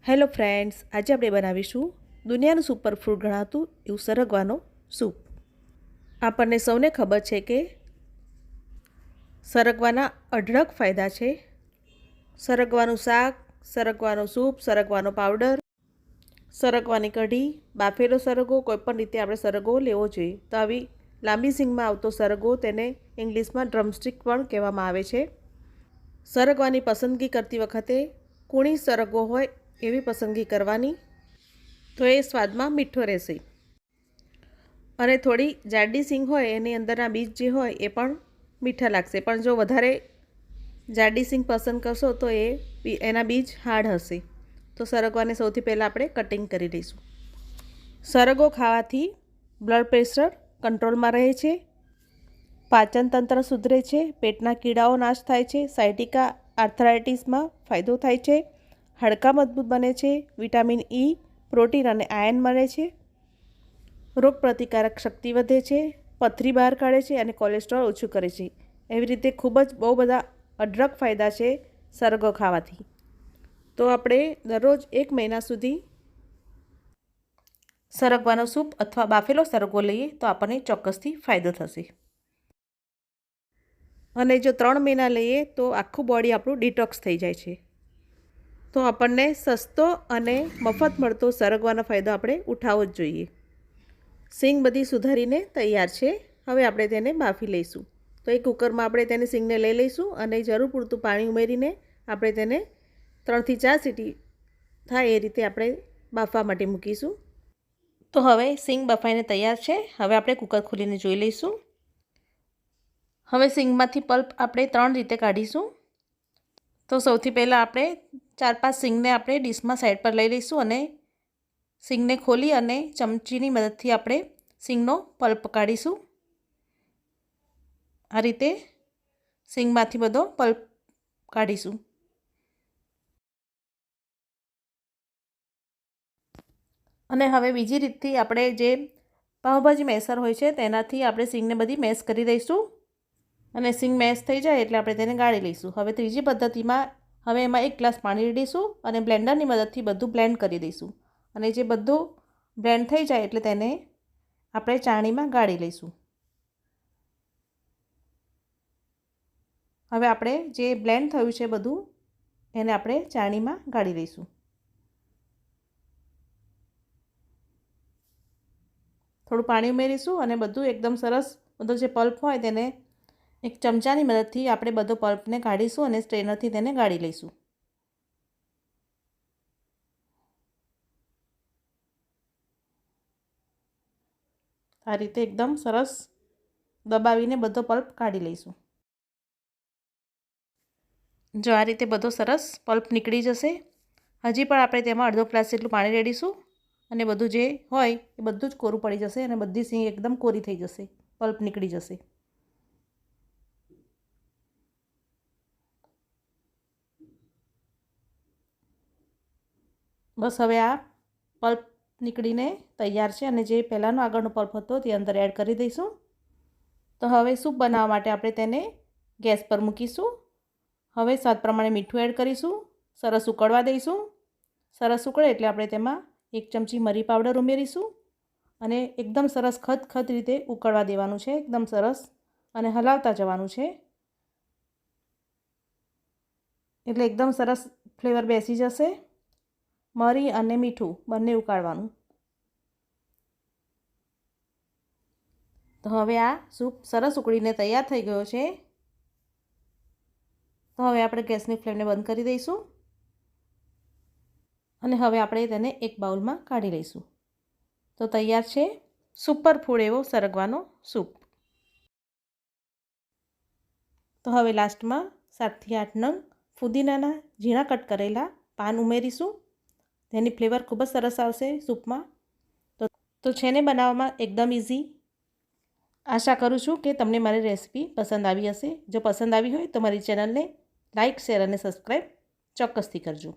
Hello friends, આજે આપણે બનાવીશું દુનિયાનું સુપરફૂડ ગણાતું એવું સરગવાનો સૂપ। આપણને સૌને ખબર છે કે સરગવાના અઢળક ફાયદા છે। સરગવાનું શાક, સરગવાનો સૂપ, સરગવાનો પાવડર, સરગવાની કઢી, બાફેલો સરગવો, કોઈપણ રીતે આપણે સરગવો લેવો જોઈએ। તો આવી લાંબી સિંગમાં આવતો સરગવો તેને ઇંગ્લિશમાં ડ્રમસ્ટિક પણ કહેવામાં આવે છે। સરગવાની પસંદગી કરતી વખતે કૂણી સરગવો હોય એવી પસંદગી કરવાની, તો એ સ્વાદમાં મીઠો રહેશે। અને થોડી જાડી સિંગ હોય એની અંદરના બીજ જે હોય એ પણ મીઠા લાગશે, પણ જો વધારે જાડી સિંગ પસંદ કરશો તો એના બીજ હાર્ડ હશે। તો સરગવાને સૌથી પહેલાં આપણે કટિંગ કરી લઈશું। સરગવો ખાવાથી બ્લડ પ્રેશર કંટ્રોલમાં રહે છે, પાચન તંત્ર સુધરે છે, પેટના કીડાઓ નાશ થાય છે, સાયટિકા આર્થરાઇટિસમાં ફાયદો થાય છે, હાડકાં મજબૂત બને છે, વિટામિન ઈ, પ્રોટીન અને આયર્ન મળે છે, રોગપ્રતિકારક શક્તિ વધે છે, પથરી બહાર કાઢે છે અને કોલેસ્ટ્રોલ ઓછું કરે છે। એવી રીતે ખૂબ જ બહુ બધા અઢળક ફાયદા છે સરગવો ખાવાથી। તો આપણે દરરોજ 1 મહિના સુધી સરગવાનો સૂપ અથવા બાફેલો સરગવો લઈએ તો આપણને ચોક્કસથી ફાયદો થશે। અને જો 3 મહિના લઈએ તો આખું બોડી આપણું ડિટોક્સ થઈ જાય છે। તો આપણને સસ્તો અને મફત મળતો સરગવાનો ફાયદો આપણે ઉઠાવવો જ જોઈએ। સિંગ બધી સુધારીને તૈયાર છે। હવે આપણે તેને બાફી લઈશું। તો એક કુકરમાં આપણે તેને સિંગને લઈ લઈશું અને જરૂર પૂરતું પાણી ઉમેરીને આપણે તેને 3 થી 4 સીટી થાય એ રીતે આપણે બાફવા માટે મૂકીશું। તો હવે સિંગ બફાઈને તૈયાર છે। હવે આપણે કુકર ખોલીને જોઈ લઈશું। હવે સિંગમાંથી પલ્પ આપણે 3 રીતે કાઢીશું। તો સૌથી પહેલાં આપણે 4-5 સિંગને આપણે ડીશમાં સાઈડ પર લઈ લઈશું અને સિંગને ખોલી અને ચમચીની મદદથી આપણે સિંગનો પલ્પ કાઢીશું। આ રીતે સિંગમાંથી બધો પલ્પ કાઢીશું। અને હવે બીજી રીતથી આપણે જે પાઉંભાજી મેસર હોય છે તેનાથી આપણે સિંગને બધી મેશ કરી દઈશું અને સિંગ મેશ થઈ જાય એટલે આપણે તેને ગાળી લઈશું। હવે ત્રીજી પદ્ધતિમાં હવે એમાં 1 ગ્લાસ પાણી રેડીશું અને બ્લેન્ડરની મદદથી બધું બ્લેન્ડ કરી દઈશું અને જે બધું બ્લેન્ડ થઈ જાય એટલે તેને આપણે ચાળણીમાં ગાળી લઈશું। હવે આપણે જે બ્લેન્ડ થયું છે બધું એને આપણે ચાળણીમાં ગાળી લઈશું। થોડું પાણી ઉમેરીશું અને બધું એકદમ સરસ બધો જે પલ્પ હોય તેને એક ચમચાની મદદથી આપણે બધો પલ્પને કાઢીશું અને સ્ટ્રેનરથી તેને ગાળી લઈશું। આ રીતે એકદમ સરસ દબાવીને બધો પલ્પ કાઢી લઈશું। જો આ રીતે બધો સરસ પલ્પ નીકળી જશે। હજી પણ આપણે તેમાં અડધો ગ્લાસ જેટલું પાણી રેડીશું અને બધું જે હોય એ બધું જ કોરું પડી જશે અને બધી સિંગ એકદમ કોરી થઈ જશે, પલ્પ નીકળી જશે। બસ હવે આ પલ્પ નીકળીને તૈયાર છે અને જે પહેલાંનો આગળનો પલ્પ હતો તે અંદર એડ કરી દઈશું। તો હવે સૂપ બનાવવા માટે આપણે તેને ગેસ પર મૂકીશું। હવે સ્વાદ પ્રમાણે મીઠું એડ કરીશું, સરસ ઉકળવા દઈશું। સરસ ઉકળે એટલે આપણે તેમાં 1 ચમચી મરી પાવડર ઉમેરીશું અને એકદમ સરસ ખદખદ રીતે ઉકળવા દેવાનું છે, એકદમ સરસ, અને હલાવતા જવાનું છે એટલે એકદમ સરસ ફ્લેવર બેસી જશે। મરી અને મીઠું બંને ઉકાળવાનું। તો હવે આ સૂપ સરસ ઉકળીને તૈયાર થઈ ગયો છે। તો હવે આપણે ગેસની ફ્લેમને બંધ કરી દઈશું અને હવે આપણે તેને એક બાઉલમાં કાઢી લઈશું। તો તૈયાર છે સુપર ફૂડ એવો સરગવાનો સૂપ। તો હવે લાસ્ટમાં 7 થી 8 નંગ ફુદીનાના ઝીણા કટ કરેલા પાન ઉમેરીશું। તેની ફ્લેવર ખૂબ જ સરસ આવશે સૂપમાં। તો છે ને બનાવવામાં એકદમ ઇઝી। આશા કરું છું કે તમને મારી રેસીપી પસંદ આવી હશે। જો પસંદ આવી હોય તો મારી ચેનલને લાઇક, શેર અને સબસ્ક્રાઈબ ચોક્કસથી કરજો।